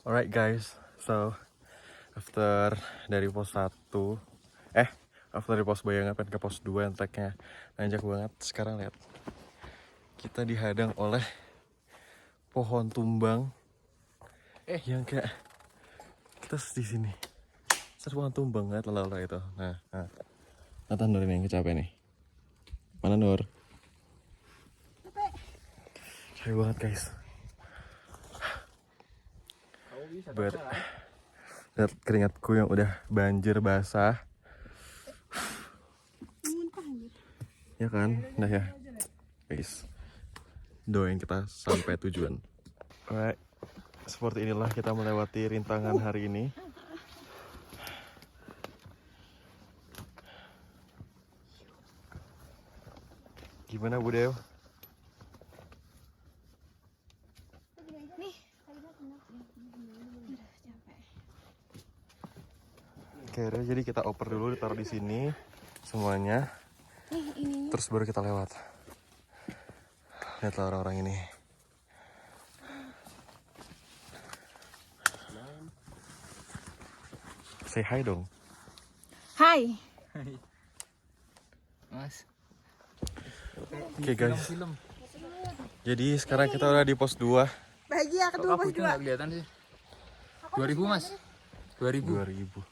Alright guys, so after dari pos 1 after dari pos Bayangan pengen ke pos 2 yang tracknya nanjak banget. Sekarang lihat, kita dihadang oleh pohon tumbang yang kayak kita di sini. Pohon tumbang banget lala itu. Nah, Nathan Nur ini yang kecapean nih. Mana Nur? Capek banget guys. Lihat keringatku yang udah banjir basah. Ya kan? Nah ya guys, doain kita sampai tujuan. Alright, seperti inilah kita melewati rintangan hari ini. Gimana Bu Dew? Oke, jadi kita oper dulu, ditaruh di sini semuanya. Terus baru kita lewat. Lihatlah orang-orang ini. Say hi dong. Hai. Mas. Oke guys. Jadi sekarang kita udah di pos 2. Bahagia kedua pos 2. Enggak kelihatan sih. 2000 Mas. 2000.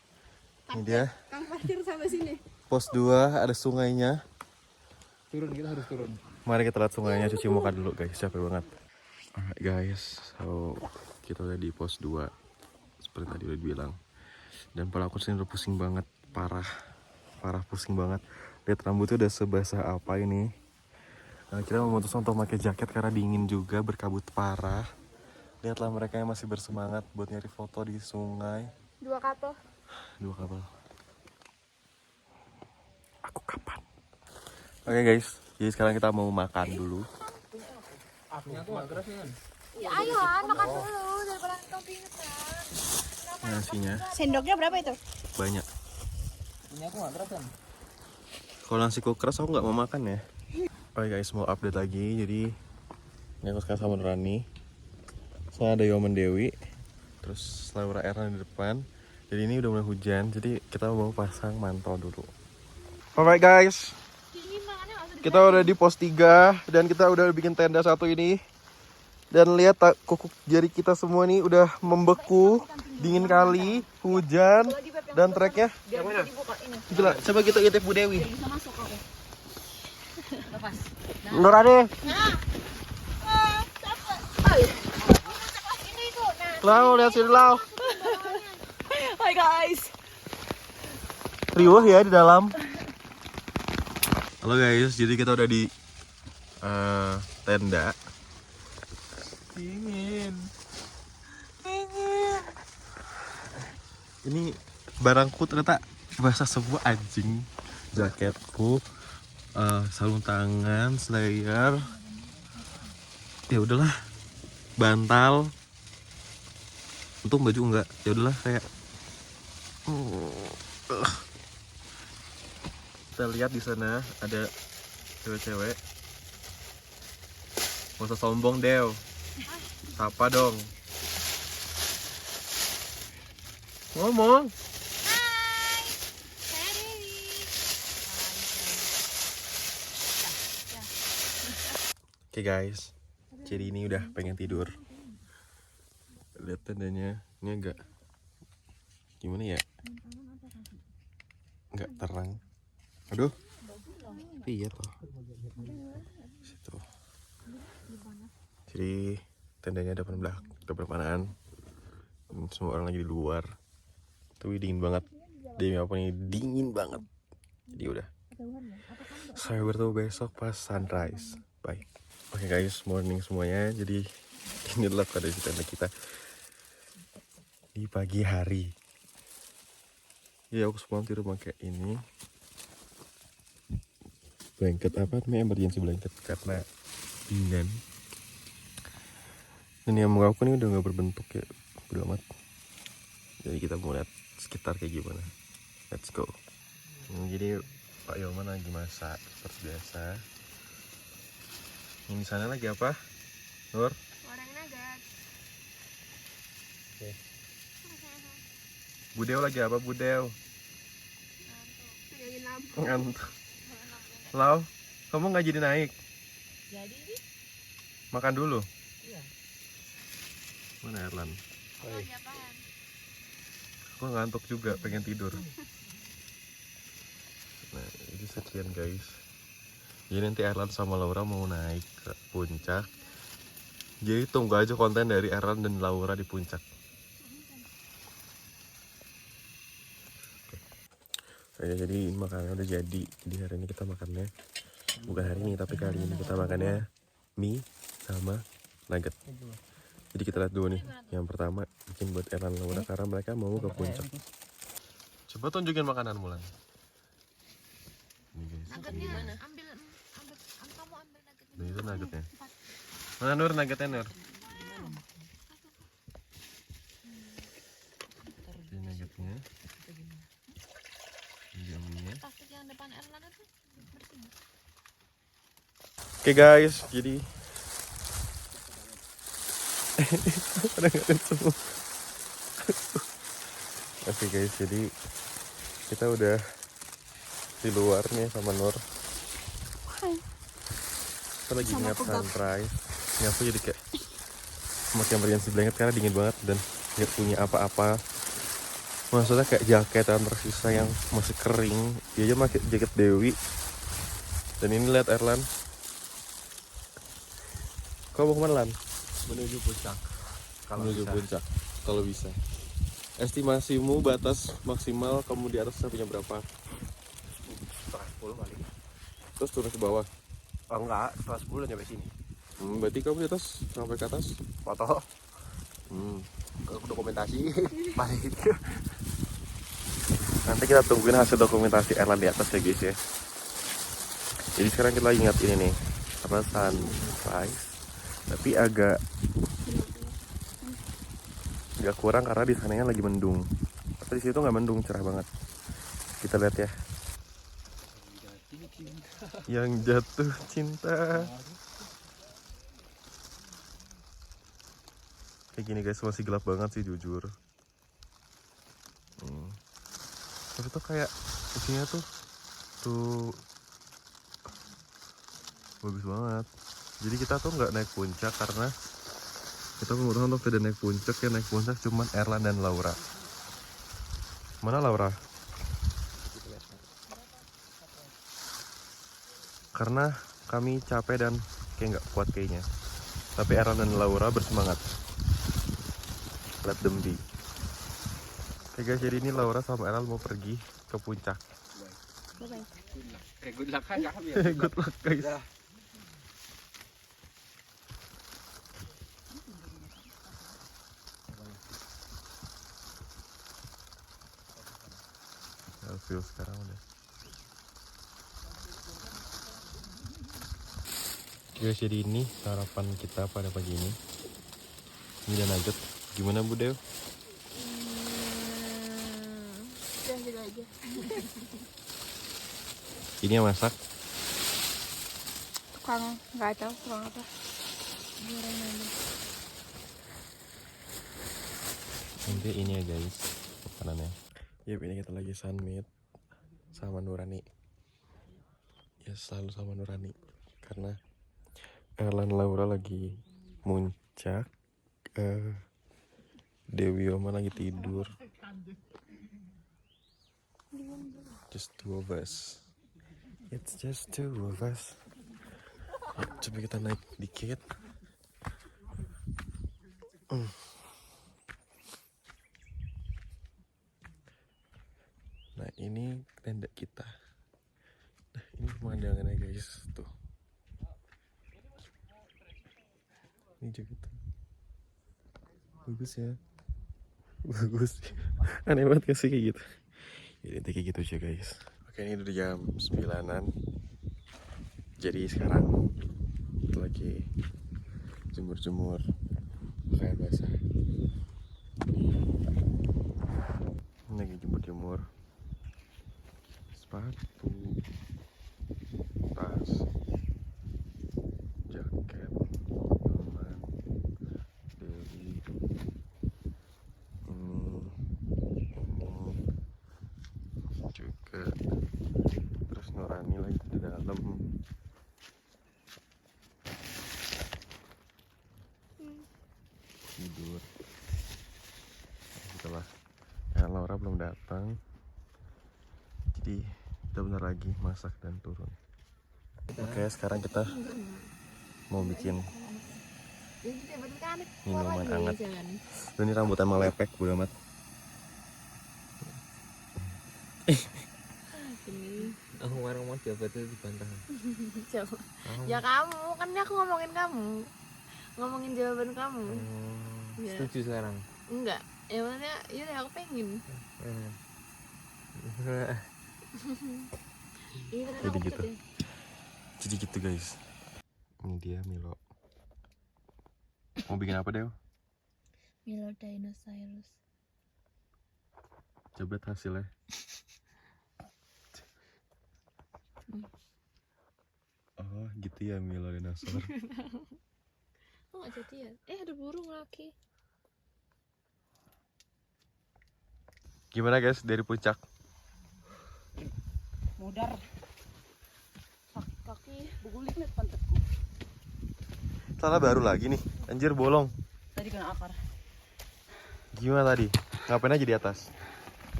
Ini dia. Kang parkir sampai sini. Pos 2 ada sungainya. Turun, kita harus turun. Mari kita lihat sungainya, cuci muka dulu guys, capek banget. Alright guys, so kita udah di pos 2 seperti tadi udah dibilang. Dan kepala aku sini udah pusing banget, parah pusing banget. Lihat rambutnya udah sebasah apa ini. Nah, kita memutuskan untuk pakai jaket karena dingin juga, berkabut parah. Lihatlah mereka yang masih bersemangat buat nyari foto di sungai. 2 kapal. Aku kapan? Oke guys, jadi sekarang kita mau makan dulu. Apinya tuh agak keras kan? Ya ayo makan dulu daripada kau pingetan. Nasinya Sendoknya berapa itu? banyak. Ini aku nggak keras kan? Kalau nasiku keras aku nggak mau makan ya. Oke guys, mau update lagi. Jadi ini aku sekarang sama Nurani. Soalnya ada Yoman Dewi, terus Laura Erna di depan. Jadi ini udah mulai hujan, jadi kita mau pasang mantau dulu. Alright guys, kita udah di pos 3 dan kita udah bikin tenda satu ini. Dan lihat kuku jari kita semua nih udah membeku, dingin kali, hujan, dan treknya. Gila, coba kita intip Bu Dewi. Nurani. Lau, lihat sini Lau. Hai guys. Riuh ya di dalam. Halo guys, jadi kita udah di tenda. Dingin. Ini barangku ternyata basah semua anjing. Jaketku, sarung tangan, slayer. Ya udahlah, bantal. Untung baju enggak. Ya udahlah kayak. Kita lihat di sana ada cewek-cewek. Gak usah sombong Dew. Sapa dong. Ngomong. Oke guys, jadi ini udah pengen tidur. Lihat tendanya, ini agak gimana ya? Nggak terang. Aduh. Iya toh. Situ. Jadi tendanya depan-depanan. Semua orang lagi di luar. Tapi dingin banget. Demi apa nih? Dingin banget. Jadi udah. Saya bertemu besok pas sunrise. Bye. Oke guys, morning semuanya. Jadi ini adalah kondisi tenda kita di pagi hari. Ya aku semalam tidur pakai ini. Blanket apa namanya, emergency blanket karena dingin. Dan yang muka aku nih udah gak berbentuk ya, udah amat. Jadi kita mau lihat sekitar kayak gimana. Let's go. Jadi Pak Yoman lagi masak seperti biasa. Ini di sana lagi apa? Nur? Goreng nugget. Budeo lagi apa Budeo? Ngantuk. Lau, kamu nggak jadi naik? Jadi Makan dulu. iya. Mana Erlan? Lagi apaan? Aku ngantuk juga, pengen tidur. Nah, ini sekian guys. Jadi nanti Erlan sama Laura mau naik ke puncak. Jadi tunggu aja konten dari Erlan dan Laura di puncak. Oke, jadi ini makanannya udah jadi. Jadi hari ini kita makannya bukan hari ini, tapi kali ini kita makannya mie sama nugget. Jadi kita lihat dulu nih. Yang pertama bikin buat Erlan Laura karena mereka mau ke puncak. Coba tunjukin makanan Mulan. Ini guys. Nuggetnya ambil kamu ambil nuggetnya. Nah, itu nuggetnya. Mana Nur nuggetnya Nur? Ini nuggetnya. Ini mie-nya. Plastik yang depan Erlan itu bersih. Oke guys, jadi pada ngeliatin semua. Oke guys, jadi kita udah di luar nih sama Nur. Kita lagi ngeliat sunrise. Ini aku jadi kayak pakai emergency blanket karena dingin banget dan nggak punya apa-apa. Maksudnya kayak jaket yang tersisa yang masih kering. Dia aja pakai jaket Dewi. Dan ini lihat Erlan. Kau mau kemana Lan? Menuju puncak. Menuju puncak kalau bisa. Estimasimu batas maksimal kamu di atas punya berapa? Setelah 10 kali. Terus turun ke bawah. Oh enggak, setelah 10 nyampe sini. Berarti kamu di atas sampai ke atas? Foto, dokumentasi, balik. Nanti kita tungguin hasil dokumentasi Erlan di atas ya guys ya. Jadi sekarang kita lagi ingat ini nih, apa sunrise. Tapi agak kurang karena di sananya lagi mendung. Tapi di situ nggak mendung, cerah banget. Kita lihat ya. Yang jatuh cinta. Kayak gini guys, masih gelap banget sih jujur. Tapi tuh kayak isinya tuh bagus banget. Jadi kita tuh nggak naik puncak karena kita memutuskan untuk tidak naik puncak. Ya naik puncak cuman Erlan dan Laura. Mana Laura? Karena kami capek dan kayak nggak kuat kayaknya. Tapi Erlan dan Laura bersemangat. Let them be. Oke guys, jadi ini Laura sama Erlan mau pergi ke puncak. Good luck kan kami. Good luck guys. Feel sekarang udah. Guys, jadi ini sarapan kita pada pagi ini. Ini dan nugget. Gimana Bu Dew? Udah gitu aja. Ini yang masak. Tukang nggak tahu tukang apa. Nanti ini ya guys makanannya. Yap, ini kita lagi sunmeet sama Nurani. Ya selalu sama Nurani karena Erlan Laura lagi muncak, Dewi Oma lagi tidur. Just two of us. It's just two of us. Coba kita naik dikit. Nah ini tenda kita. Nah ini pemandangannya guys tuh. Ini juga tuh. Bagus ya. Bagus. Aneh banget gak sih kayak gitu. Jadi nanti kayak gitu aja guys. Oke, ini udah jam 9-an. Jadi sekarang kita lagi jemur-jemur pakaian basah. Ini lagi jemur-jemur sepatu, tas, jaket, teman, Dewi, gitu lah. Nah, Laura belum datang. Jadi kita bentar lagi masak dan turun. Oke, sekarang kita mau bikin minuman hangat. Ini rambut emang lepek, bodo amat. Aku kemarin mau jabat itu dibantah. Coba. Ya kamu, kan ini aku ngomongin kamu. Ngomongin jawaban kamu. Ya. Setuju sekarang? Enggak. Ya maksudnya, yaudah aku pengen. Iya, beneran Jadi aku gitu. deh. Jadi gitu guys. Ini dia Milo. Mau bikin apa Dew? Milo Dinosaurus. Coba hasilnya. Oh gitu ya Milo dinosaur. Oh gak jadi ya? Ada burung lagi. Gimana guys dari puncak? Mudar. Kaki begulik nih pantatku. Salah baru lagi nih. Anjir bolong. Tadi kena akar. Gimana tadi? Ngapain aja di atas?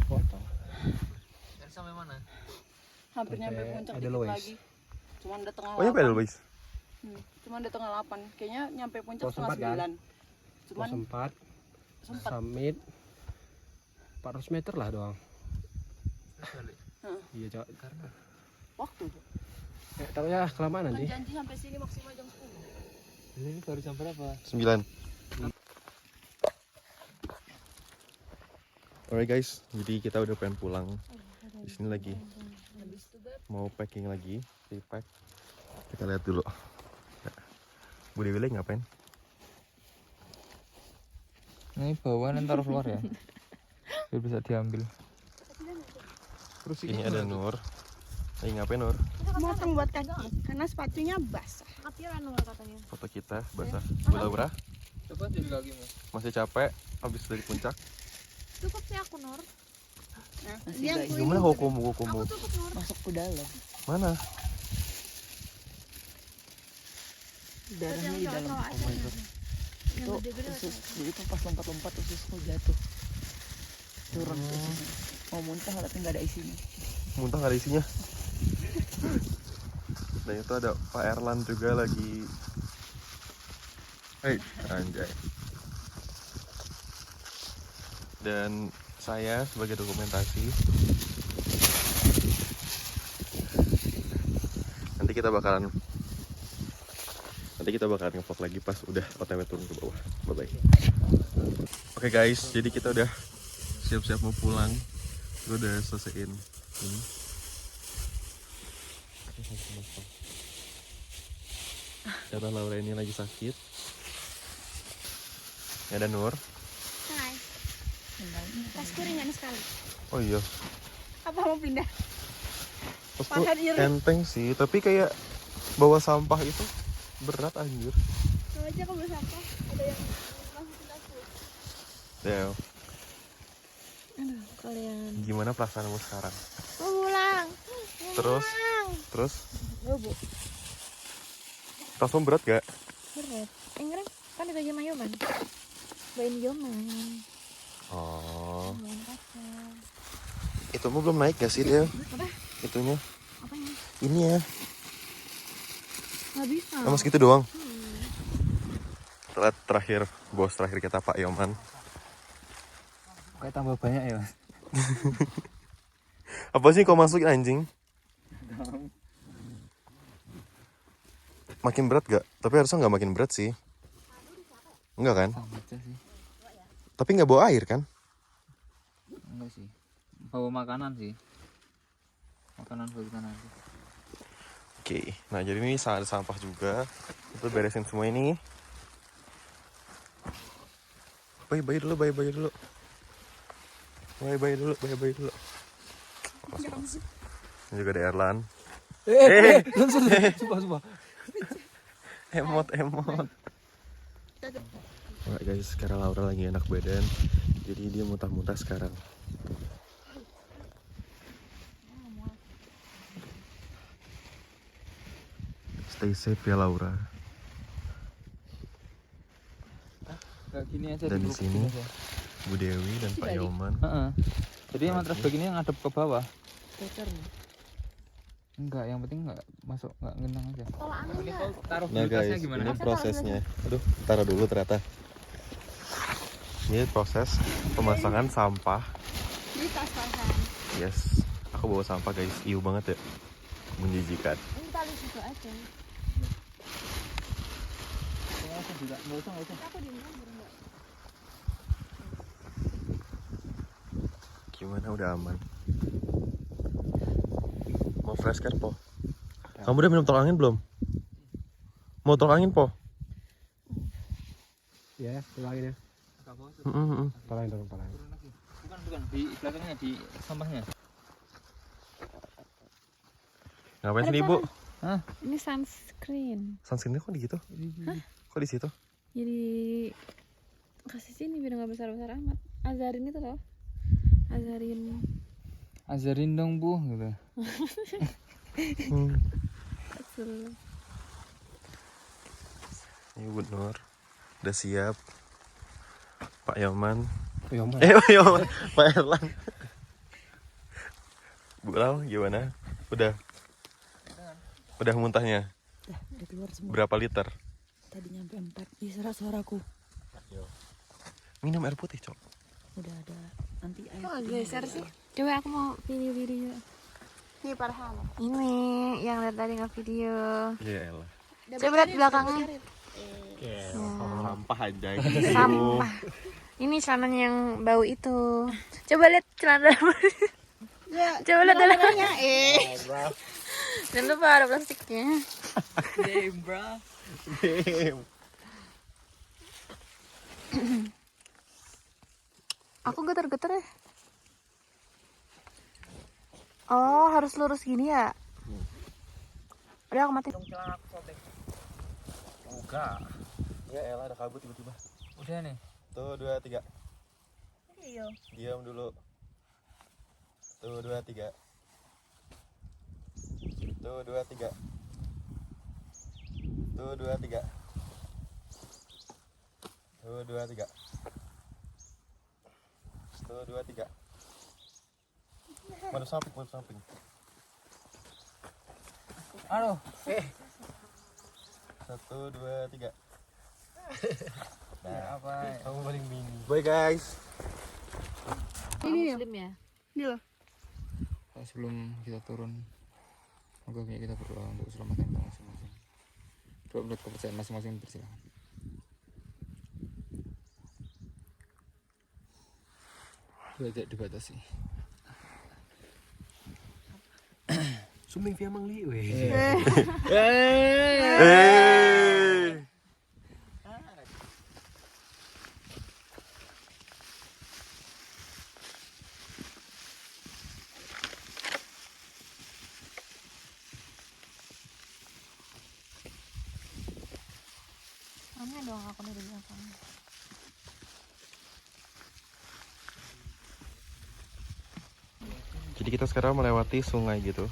Foto. Dari sampai mana? Hampir nyampe puncak ada dikit Lois. lagi. Cuman udah tengah Oh nyampe ada 8. Lois. Cuman udah tengah 8. Kayaknya nyampe puncak Pos setengah 4 kan? 9. Cuman sempat sempat. summit 400 meter lah doang. Iya cok. Karena waktu. Takutnya kelamaan Kan nanti. janji sampai sini maksimal jam 10. Ini baru jam berapa? 9. Alright guys, jadi kita udah pengen pulang. Di sini lagi mau packing lagi, repack. Kita lihat dulu. Bu Dewi lagi ngapain? Ini bawaan taruh keluar ya. Biar bisa diambil. Terus Ini ada Nur. Lagi ngapain Nur? Motong buat kaki karena sepatunya basah. Katiran Nur katanya. Foto kita basah. Bu Laura coba jadi kakimu. masih capek habis dari puncak. Cukup sih aku Nur. Dia Gimana hukummu? Aku cukup Nur. masuk ke dalam. Mana? Darahnya di dalam. Oh my god. Yang Itu gede-gede. usus, itu pas lompat-lompat ususku jatuh. Turun ususnya. Mau muntah tapi nggak ada isinya. Muntah gak ada isinya. Dan itu ada Pak Erlan juga lagi. Hei, anjay. Dan saya sebagai dokumentasi. Nanti kita bakalan nge-vlog lagi pas udah OTW turun ke bawah. Bye bye. Oke guys, jadi kita udah siap-siap mau pulang. Gue udah selesaiin ini. Karena Laura ini lagi sakit. Ya ada Nur. Hai. Tasku ringan sekali. Oh iya. Apa mau pindah? Terus Pahat iri. enteng sih, tapi kayak bawa sampah itu berat anjir. Coba aja aku berusaha. Ada yang masukin aku. Del, Aduh, kalian. gimana perasaanmu sekarang? Mau pulang. Terus? Terus? Bu. Tasmu berat gak? Berat. Enggak kan itu aja Yoman. Bawain Yoman. Oh, Bawain pasar. itumu belum naik gak sih Del? Apa? Itunya? Apanya? Ini ya, Nggak bisa. sama segitu doang. Telat terakhir, bos terakhir kita Pak Yoman. Kayak tambah banyak ya. Apa sih kau masukin anjing? Makin berat gak? Tapi harusnya nggak makin berat sih. Enggak kan? Sama aja sih. Tapi nggak bawa air kan? Enggak sih. Bawa makanan sih. Makanan buat kita nanti. Oke, nah jadi ini ada sampah juga. Kita beresin semua ini. Bye-bye dulu. Bye-bye dulu. Ini juga ada Erlan. Sumpah. Emot. Alright guys, sekarang Laura lagi enak badan. Jadi dia muntah-muntah sekarang. Stay safe ya Laura. Kayak gini aja Dan di dibungkus sini aja. Bu Dewi dan Pak Yoman. Jadi emang trash bag ini ngadep ke bawah. Bocornya. Enggak, yang penting enggak masuk, enggak ngenang aja. Kalau angin Ini nggak? kau taruh Nah dulu tasnya guys, gimana? ini prosesnya. Aduh, taruh dulu ternyata. Ini proses pemasangan sampah. Di tas kosan. Yes, aku bawa sampah guys. Iu banget ya, menjijikan. Ini tali situ aja. Enggak usah. Aku di mana enggak? Gimana, udah aman? Mau fresh kan, Po? Kamu udah minum tolak angin belum? Mau tolak angin, Po? Ya, tolak angin ya. Tolak angin. Bukan di belakangnya, di sampahnya. Ngapain sini, Bu? Hah? Ini sunscreen. Sunscreen-nya kok di gitu? Kok di situ? Jadi kasih sini biar nggak besar-besar amat. Azarin itu loh. Ajarin dong, Bu, gitu. Betul. Ini Bu Nur udah siap. Pak Yoman. Yoman. Pak Yoman. Pak Erlan. Bu Lau gimana? Udah muntahnya? Udah keluar semua. Berapa liter? Tadi nyampe 4. Ih, suaraku. Minum air putih, Cok. Udah ada nanti air. Kok geser sih? Coba aku mau video. Ini Farhan. Ini yang dari tadi nge-video. Iya elah. Coba lihat belakangnya. Sampah aja. Sampah. Ini celananya yang bau itu. Coba lihat celana dalamnya. Coba lihat dalamnya. Jangan lupa ada plastiknya. Damn, bro. Aku getar-getar ya. Oh, harus lurus gini ya? Udah aku mati. Enggak. Ya elah, ada kabut tiba-tiba. Udah nih. Tuh, 2, 3. Iya. Diam dulu. Tuh, 2, 3. Tuh, 2, 3. Tuh, 2, 3. Tuh, 2, 3. Tuh, 2, 3. Mana samping. Aduh. 1, 2, 3. Nah, apa? Kamu paling mini. Bye guys. Ini Muslim ya? Ini loh. Sebelum kita turun, moga kita berdoa untuk keselamatan kita masing-masing. Doa menurut kepercayaan masing-masing, bersilakan. Tidak dibatasi. Sumbing via Mang Li weh. Aneh dong aku dari belakang. Jadi kita sekarang melewati sungai gitu.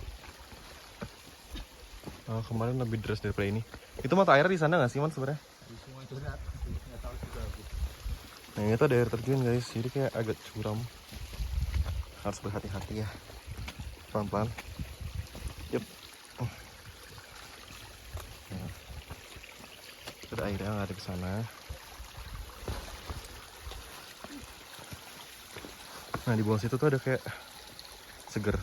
Oh, kemarin lebih deras daripada ini. Itu mata air di sana nggak sih, Man, sebenarnya? Nah, itu ada air terjun, guys. Jadi kayak agak curam. Harus berhati-hati ya. Pelan-pelan. Yup. Nah, ada airnya nggak ada ke sana. Nah, di bawah situ tuh ada kayak seger.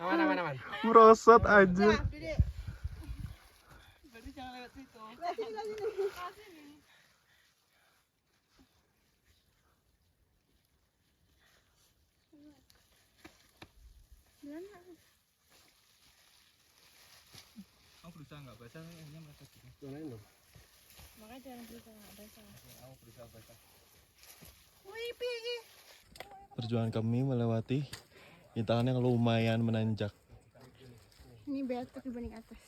Aman. Merosot aja. Berarti jangan lewat situ. Aku berusaha nggak baca, akhirnya mereka gitu. Doain dong. Makanya jangan berusaha nggak basah. Aku berusaha baca. Perjuangan kami melewati rintangan yang lumayan menanjak. Ini berat dibanding atas.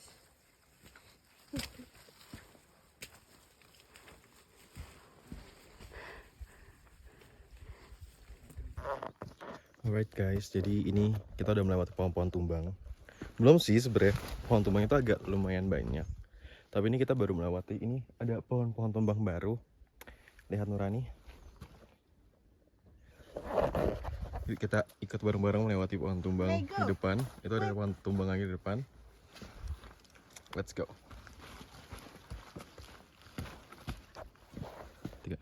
Alright guys, jadi ini kita udah melewati pohon-pohon tumbang. Belum sih sebenarnya, pohon tumbang itu agak lumayan banyak. Tapi ini kita baru melewati, ini ada pohon-pohon tumbang baru. Lihat Nurani. Yuk kita ikut bareng-bareng melewati pohon tumbang di depan. Itu ada pohon tumbang lagi di depan. Let's go. 3.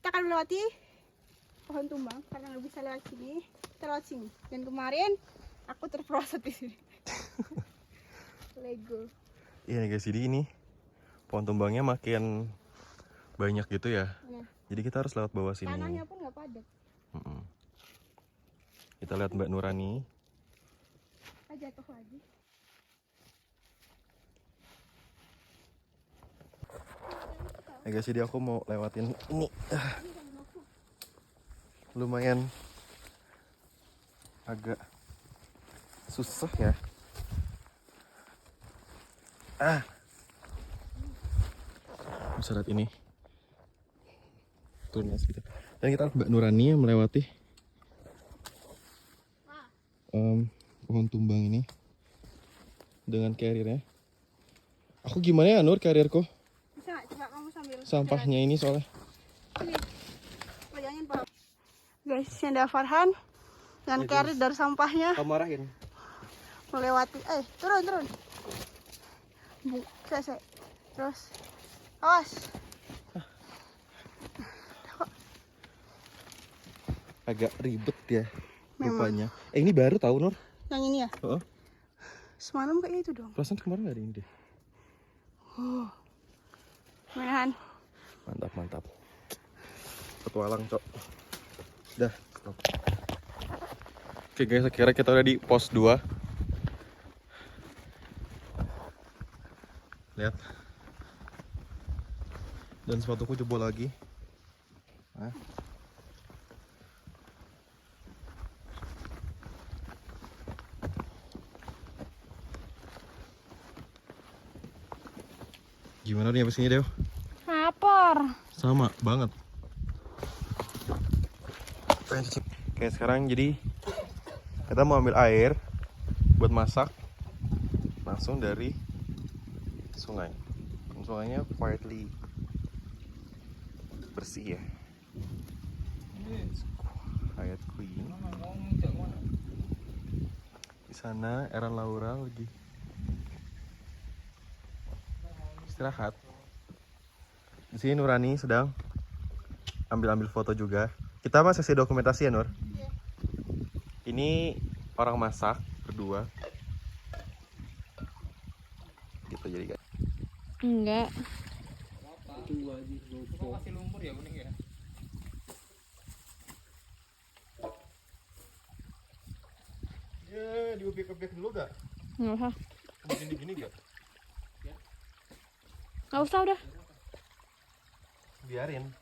Kita akan melewati pohon tumbang karena nggak bisa lewat sini. Kita lewat sini. Dan kemarin aku terperosot di sini. Lego. Iya nih guys, jadi ini pohon tumbangnya makin banyak gitu ya. Ya. Jadi kita harus lewat bawah sini. Tanahnya pun nggak padat. Kita lihat Mbak Nurani. Jatuh lagi. Ya guys, jadi aku mau lewatin ini. Lumayan agak susah ya. Bisa lihat ini. Turunnya segitu. Dan kita Mbak Nurani yang melewati pohon tumbang ini dengan carrier-nya. Aku gimana ya Nur carrier-ku? Bisa nggak? Coba kamu sambil Sampahnya ini soalnya. Sini. Pegangin Pak. Guys, ini ada Farhan dan carry dari sampahnya Kamu marahin. melewati. Turun. Saya. Terus. Awas. Agak ribet ya Memang. rupanya. Ini baru tahu Nur. Yang ini ya? Oh, Semalam kayak itu dong. perasaan kemarin nggak ada ini deh. Menahan. Mantap. Petualang cok. Dah. Stop. Oke guys, akhirnya kita udah di pos 2. Lihat. Dan sepatuku jebol lagi. Nah. Gimana nih abis ini Dew? Lapar. Sama banget. Oke sekarang jadi kita mau ambil air buat masak langsung dari sungai. Sungainya quietly bersih ya. Quiet clean. Di sana Eran Laura lagi istirahat. Di sini Nurani sedang ambil foto juga. Kita mah sesi dokumentasi ya Nur. Iya. Ini orang masak berdua. Gitu jadi guys. Enggak. Masih lumpur ya kuning ya. Ya, diubek-ubek dulu gak? Nggak usah. Gini gak? Nggak usah udah. Biarin.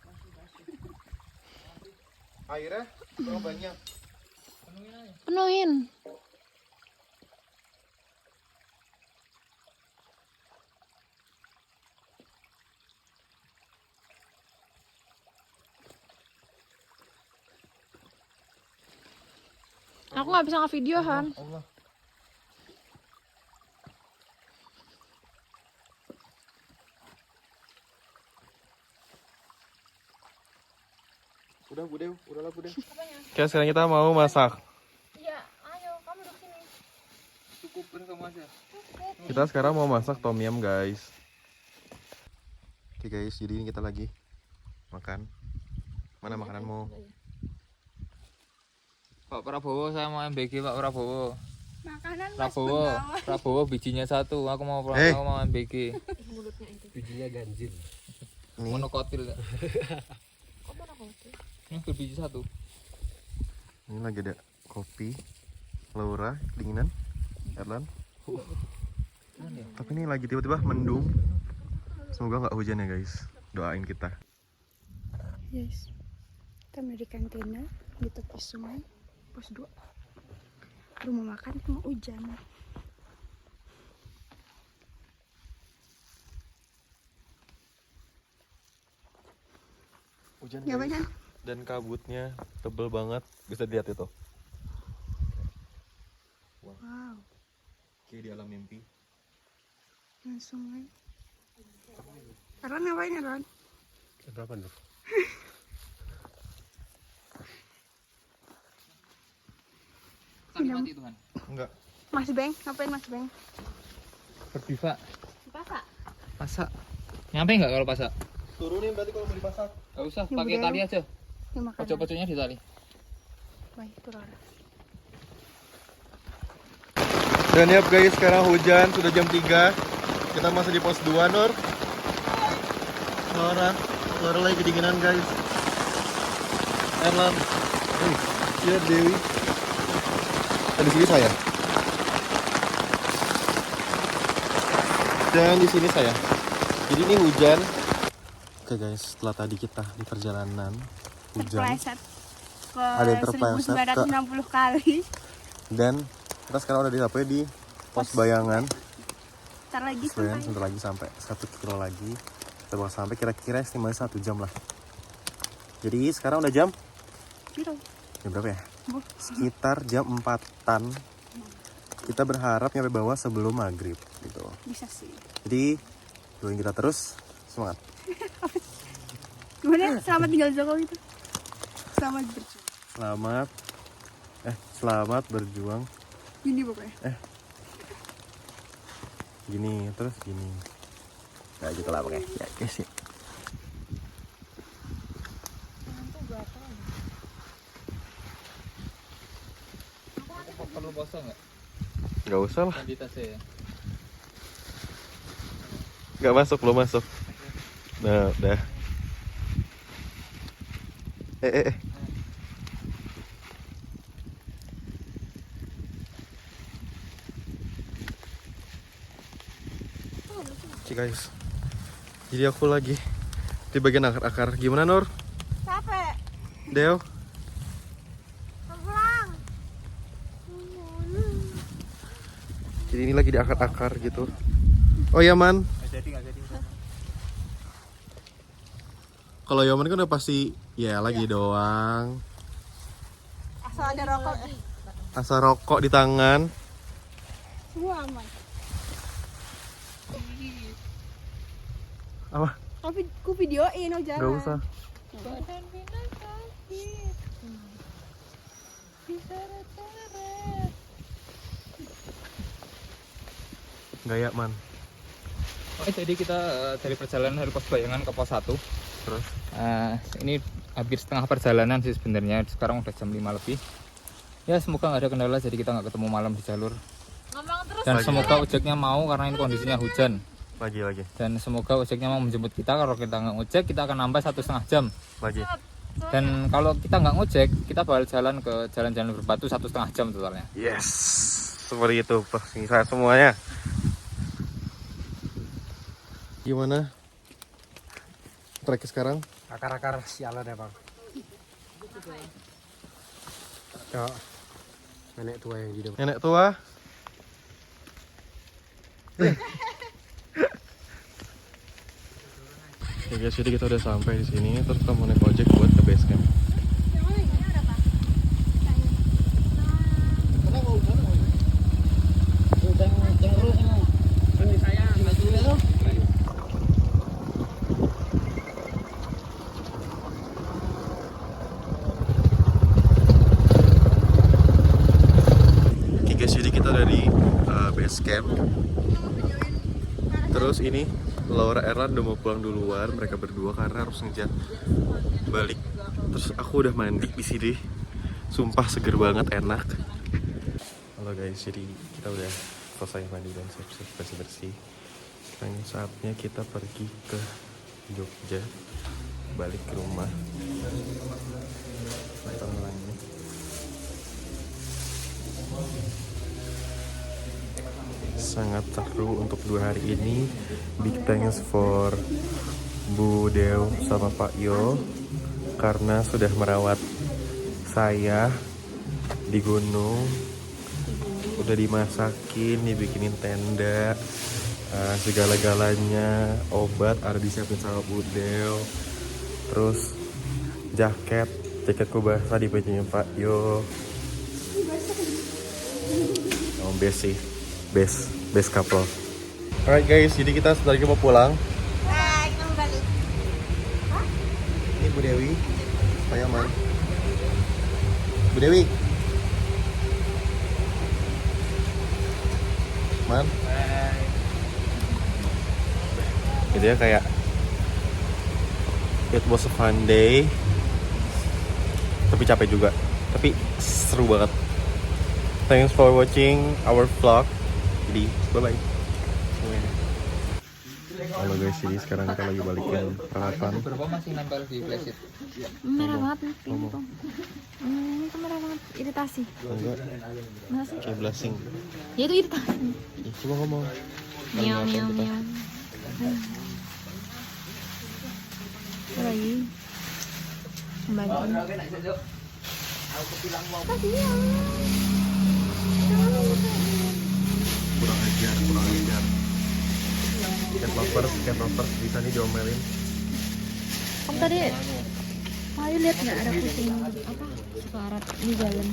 Airnya terlalu banyak. Penuhin. Aku nggak bisa nge-video Han. Allah. Udah Bu Dew, udahlah Bu Dew. Oke, sekarang kita mau masak. Iya, ayo kamu duduk sini. Cukup udah kamu aja. Kita sekarang mau masak tom yum guys. Oke guys, jadi ini kita lagi makan. Mana makananmu? Pak Prabowo saya mau MBG Pak Prabowo. Makanan Mas Prabowo, Bengawan. Prabowo bijinya 1. Aku mau aku mau MBG. Bijinya ganjil. Ini Monokotil. Ini berbiji 1. ini lagi ada kopi, Laura, dinginan, Erlan. Tapi ini lagi tiba-tiba mendung. Semoga nggak hujan ya guys. Doain kita. Yes. Kita mendirikan tenda di tepi sungai, pos 2. Rumah makan cuma hujan. Hujan Ya guys. banyak. Dan kabutnya tebel banget. Bisa dilihat itu. Ron ngapain Ron? Berapa Nur? Tadi mati Tuhan. Enggak. Mas Beng, ngapain Mas Beng? Berbiva. Pasak. Pasak. Nyampe nggak kalau pasak? Turunin berarti kalau mau dipasak. Gak usah, Ya pakai udah. tali aja. Ini makan. Pojok-pojoknya di tali. Baik, turun. Dan ya guys, sekarang hujan, sudah jam 3. Kita masih di pos 2, Nur. Laura lagi kedinginan guys. Erlan. Lihat Dewi. Di sini saya. Dan di sini saya. Jadi ini hujan. Oke guys, setelah tadi kita di perjalanan hujan Terpleset ke Ada yang terpleset ke- 1960 kali. dan kita sekarang udah sampai di pos bayangan. Ntar lagi Sebenarnya sampai. sebentar lagi sampai 1 kilo lagi. Kita bakal sampai kira-kira estimasi 1 jam lah. Jadi sekarang udah jam berapa ya? Sekitar jam 4-an. Kita berharap nyampe bawah sebelum maghrib gitu. Bisa sih. Jadi doain kita terus, semangat. Gimana? Selamat tinggal Jokowi itu. Selamat berjuang. Selamat berjuang. Gini pokoknya. Gini terus gini. Nah gitu lah pokoknya. Ya guys ya. Perlu bosong nggak? Gak usah lah. Yang di tasnya ya. Gak masuk, belum masuk. Nah udah. Oke guys, jadi aku lagi di bagian akar-akar. Gimana Nur? Capek. Deo? Pulang. Jadi ini lagi di akar-akar gitu. Oh ya Man, Nggak jadi. kalau Yaman kan udah pasti ya lagi doang. Asal ada rokok. Asal rokok di tangan. Semua aman. Apa? Tapi ku videoin jangan. Gak usah. Gaya Man. Oke, jadi kita dari perjalanan dari pos bayangan ke pos 1. Terus? Ini hampir setengah perjalanan sih sebenarnya. Sekarang udah jam 5 lebih. Ya semoga nggak ada kendala jadi kita nggak ketemu malam di jalur. Ngomong terus. Dan Lagi. semoga ojeknya mau karena ini kondisinya hujan. Lagi. Dan semoga ojeknya mau menjemput kita. Kalau kita nggak ngojek kita akan nambah 1,5 jam. Lagi. Dan kalau kita nggak ngojek kita bakal jalan ke jalan-jalan berbatu 1,5 jam totalnya. Yes. Seperti itu saya semuanya. Gimana? Trek sekarang? Akar-akar sialan ya bang. Ya, nenek tua yang di depan. Nenek tua. Ya guys, jadi kita udah sampai di sini. Terus kita mau naik ojek buat ke base camp. Oke guys, jadi kita udah di base camp. Terus ini Laura Erlan udah mau pulang duluan, mereka berdua karena harus ngejar balik. Terus aku udah mandi di sini, sumpah seger banget, enak. Halo guys, jadi kita udah selesai mandi dan siap-siap bersih-bersih. Sekarang saatnya kita pergi ke Jogja, balik ke rumah. Tenangnya. Sangat seru untuk 2 hari ini. Big thanks for Bu Dew sama Pak Yo karena sudah merawat saya di gunung. Udah dimasakin, dibikinin tenda, segala-galanya, obat ada disiapin sama Bu Dew. Terus jaketku basah di bajunya Pak Yo. Best sih, best couple. Alright guys, jadi kita sebentar lagi mau pulang. Bu Dewi supaya aman. Bu Dewi. Man. Gitu ya, kayak it was a fun day. Tapi capek juga. Tapi seru banget. Thanks for watching our vlog. Jadi bye-bye semuanya. Halo guys, jadi sekarang kita lagi balikin peralatan. Beberapa masih nempel di flashlight. Merah banget nih pintu. Itu merah banget, iritasi. Enggak, Masa sih? kayak blushing. Ya itu iritasi. Ih, coba ngomong. Miau miau miau. Apa lagi? Kembali. Kurang ajar. Cat lovers bisa nih diomelin. Kamu tadi, ayo lihat nggak ada kucing apa sekarat di jalan?